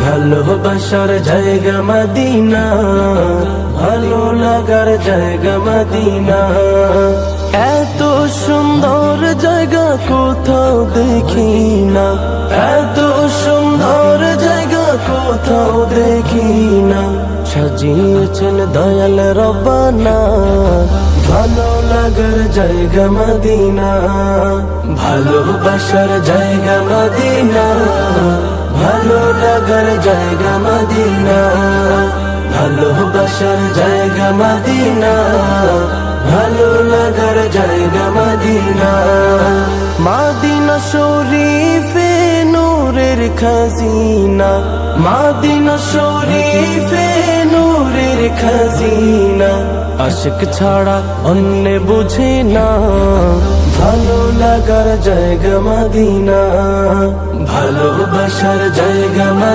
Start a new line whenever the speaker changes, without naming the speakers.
ভালোবাসার জায়গা মদিনা, ভালো লাগার জায়গা মদিনা। এত সুন্দর জায়গা কোথাও দেখি না, এত সুন্দর জায়গা কোথাও দেখি না। সাজিয়েছেন দয়াল রব্বানা, ভালো লাগার জায়গা মদিনা, ভালোবাসার জায়গা মদিনা, ভালো লাগার জায়গা মদিনা, ভালোবাসার জায়গা মদিনা, ভালো লাগার জায়গা মদিনা। মদিনা শরীফে নূরের খাজিনা, মদিনা শরীফে নূরের খাজিনা। আশিক ছাড়া অন্য বুঝে না, ভালো লাগার জায়গা মদিনা, ভালোবাসার জায়গা মদিনা।